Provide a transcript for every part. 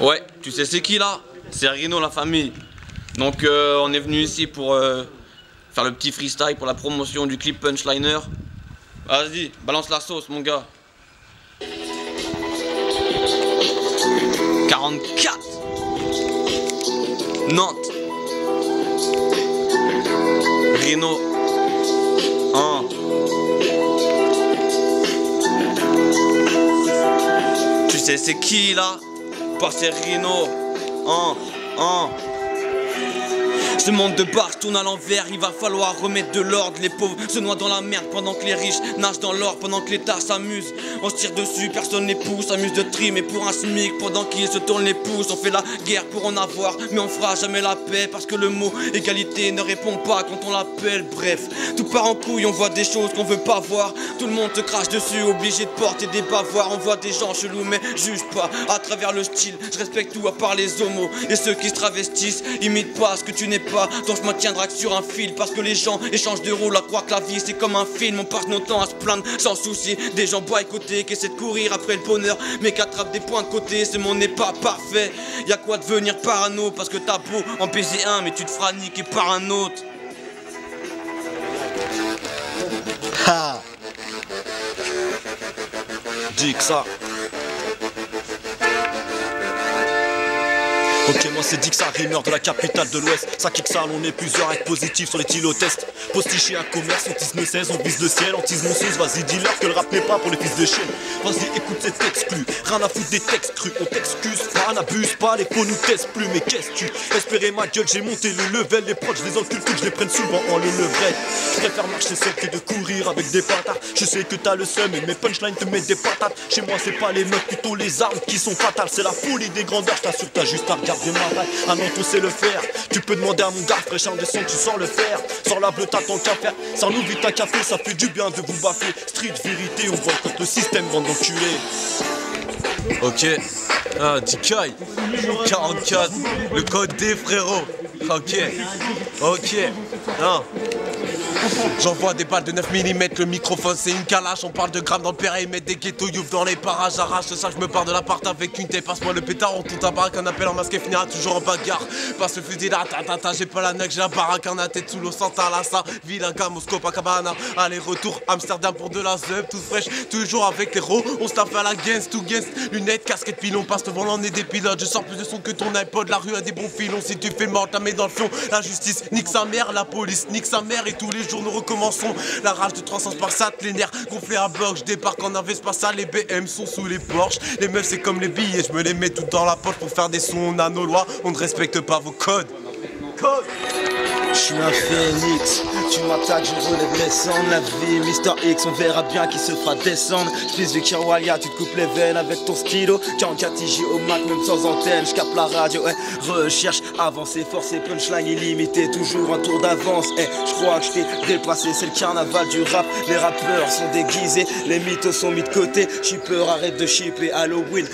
Ouais, tu sais c'est qui là? C'est Rino la famille. Donc on est venu ici pour faire le petit freestyle pour la promotion du clip Punchliner. Vas-y, balance la sauce mon gars. 44 Nantes. Rino 1. Tu sais c'est qui là? C'est Rino 1. Ce monde de bar tourne à l'envers, il va falloir remettre de l'ordre. Les pauvres se noient dans la merde pendant que les riches nagent dans l'or. Pendant que l'État s'amuse, on se tire dessus, personne les pousse. S'amuse de tri, mais pour un SMIC, pendant qu'ils se tournent les pouces. On fait la guerre pour en avoir, mais on fera jamais la paix. Parce que le mot égalité ne répond pas quand on l'appelle. Bref, tout part en couille, on voit des choses qu'on veut pas voir. Tout le monde te crache dessus, obligé de porter des bavoirs. On voit des gens chelous, mais juge pas à travers le style. Je respecte tout à part les homos et ceux qui se travestissent. Imite pas ce que tu n'es pas. Donc je maintiens drague sur un fil. Parce que les gens échangent de rôle à croire que la vie c'est comme un film. On passe nos temps à se plaindre sans souci des gens boycottés qui essaient de courir après le bonheur mais qui attrapent des points de côté. Ce monde n'est pas parfait. Y'a quoi devenir parano parce que t'as beau en baiser un mais tu te feras niquer par un autre. Ha. Dis que ça. Ok, moi c'est Dixa, rimeur de la capitale de l'Ouest. Ça kick ça, on est plusieurs à être positifs sur les tylotests. Postiché un commerce, on tisse nos 16, on vise le ciel, on tisse mon sauce. Vas-y, dis-leur que le rap n'est pas pour les fils de chienne. Vas-y, écoute cet exclu, rien à foutre des textes crus. On t'excuse pas, n'abuse pas, les faux nous testent plus. Mais qu'est-ce que tu espérais ma gueule, j'ai monté le level. Les proches, je les encule que je les prenne souvent en le levrette. Je préfère marcher seul que de courir avec des patates. Je sais que t'as le seum et mes punchlines te mettent des patates. Chez moi, c'est pas les meufs, plutôt les armes qui sont fatales. C'est la folie des grandeurs, je t'assure, t'as juste à regarder. Ah non, on sait le faire. Tu peux demander à mon gars, fraîche en descend, tu sors le fer. Sors la bleue, t'as ton café. Sors nous vite un café, ça fait du bien de vous baffer. Street vérité, on voit contre le système, bande d'enculés. Ok, ah, Dikai 44, le code D frérot. Ok, ah. J'envoie des balles de 9 mm, le microphone c'est une calache. On parle de grammes dans le périmètre des ghettos youth dans les parages. Arrache ça, je me pars de l'appart avec une tête. Passe-moi le pétard, on tourne ta baraque. Un appel en masque et finira toujours en bagarre. Passe le fusil là, j'ai pas la neige, j'ai la baraque. Un tête sous l'eau, Santa Lassa, Villa, Moscou, Cabana. Aller-retour, Amsterdam pour de la zeub, tout fraîche. Toujours avec les ros, on se tape à la Gens, tout Gens. Lunettes, casquette, pilon, passe devant l'en et des pilotes. Je sors plus de son que ton iPod, la rue a des bons filons. Si tu fais mort, t'as mis dans le fion. La justice, nique sa mère, la police, nique sa mère. Et tous les jours nous recommençons. La rage de 300 par sat, les nerfs gonflés à bloc. Je débarque en Vespa, les BM sont sous les Porsche. Les meufs c'est comme les billets, je me les mets tout dans la poche pour faire des sons. On a nos lois, on ne respecte pas vos codes. Je suis un phénix, tu m'attaques, je relève les cendres. La vie, Mister X, on verra bien qui se fera descendre. J'pisse Victor Walia, tu te coupes les veines avec ton stylo. 44 TJ au Mac, même sans antenne, j'capte la radio. Recherche, avancée, forcé, punchline illimité, toujours un tour d'avance. J'crois que j't'ai déplacé, c'est le carnaval du rap. Les rappeurs sont déguisés, les mythos sont mis de côté. Shipper, arrête de shipper, Halloween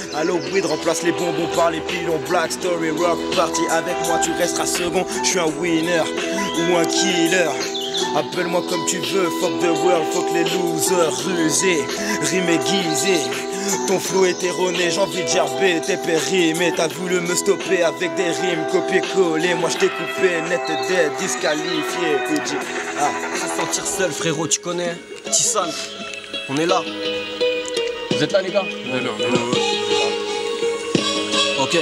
remplace les bonbons par les pilons. Black Story Rock Party, avec moi tu resteras second. J'suis un winner ou un killer. Appelle-moi comme tu veux, fuck the world, fuck les losers. Rusé, rime aiguisé. Ton flow est erroné, j'ai envie de gerber tes périmés. T'as voulu me stopper avec des rimes copier-coller. Moi je t'ai coupé, net et dead, disqualifié. À sentir seul frérot, tu connais Tissan, on est là. Vous êtes là les gars? On est là. Ok.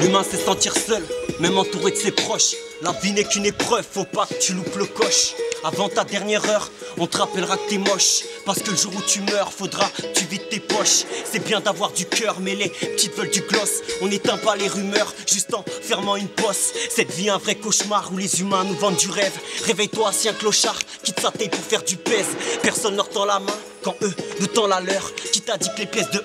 L'humain c'est se sentir seul, même entouré de ses proches. La vie n'est qu'une épreuve, faut pas que tu loupes le coche. Avant ta dernière heure, on te rappellera que t'es moche. Parce que le jour où tu meurs, faudra que tu vides tes poches. C'est bien d'avoir du cœur, mais les petites veulent du gloss. On n'éteint pas les rumeurs, juste en fermant une posse. Cette vie un vrai cauchemar où les humains nous vendent du rêve. Réveille-toi, ancien clochard, quitte sa tête pour faire du pèse. Personne leur tend la main, quand eux nous tendent la leur. Qui t'a dit que les pièces de 1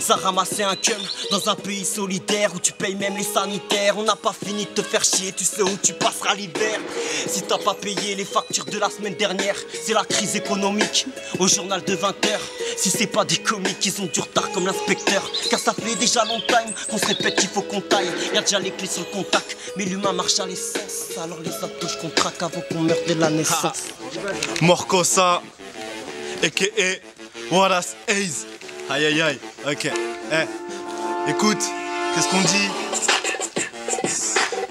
ça ramassait un cum dans un pays solidaire où tu payes même les sanitaires. On n'a pas fini de te faire chier, tu sais où tu passeras l'hiver. Si t'as pas payé les factures de la semaine dernière, c'est la crise économique au journal de 20h. Si c'est pas des comiques, ils ont du retard comme l'inspecteur. Car ça fait déjà longtemps qu'on se répète qu'il faut qu'on taille. Y'a déjà les clés sur le contact, mais l'humain marche à l'essence. Alors les abdos je contraque avant qu'on meure dès la naissance. Morcosa, a.k.a. Wallace Hayes. Aïe aïe aïe, ok. Écoute, qu'est-ce qu'on dit?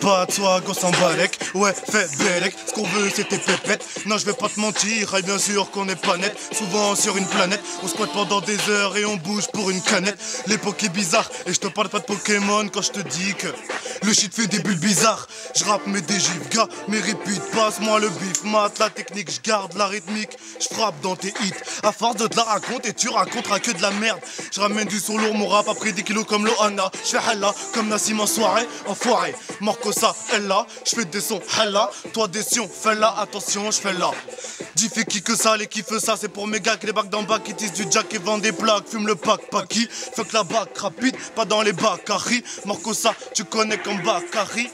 Pas à toi, gosse en balèque, ouais, fais bélec. Ce qu'on veut, c'est tes pépettes. Non, je vais pas te mentir, et bien sûr qu'on n'est pas net. Souvent sur une planète, on squatte pendant des heures et on bouge pour une canette. L'époque est bizarre, et je te parle pas de Pokémon quand je te dis que le shit fait des bulles bizarres. Je rappe mes dégives, gars, mes réputes, passe-moi le bif, mate la technique, je garde la rythmique, je frappe dans tes hits. À force de te la raconter, tu raconteras que de la merde. Je ramène du son lourd, mon rap a pris des kilos comme Loana. Je fais hella comme Nassim en soirée, enfoiré. Marco ça, elle là, je fais des sons, hella. Toi des sions, fais là, attention, je fais là. Dis fait qui que ça, les kiffes ça, c'est pour mes gars qui les bacs d'en bas, qui tissent du jack et vendent des plaques, fume le pack, pas qui. Fuck la bac rapide, pas dans les bacs, Harry. Marco ça, tu connais comme Bakary,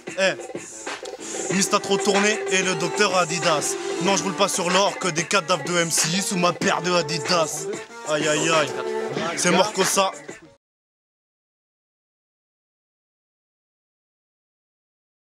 Miss t'as trop tourné et le docteur Adidas. Non, je roule pas sur l'or, que des cadavres de M6 ou ma paire de Adidas. Aïe aïe aïe, c'est Marco ça.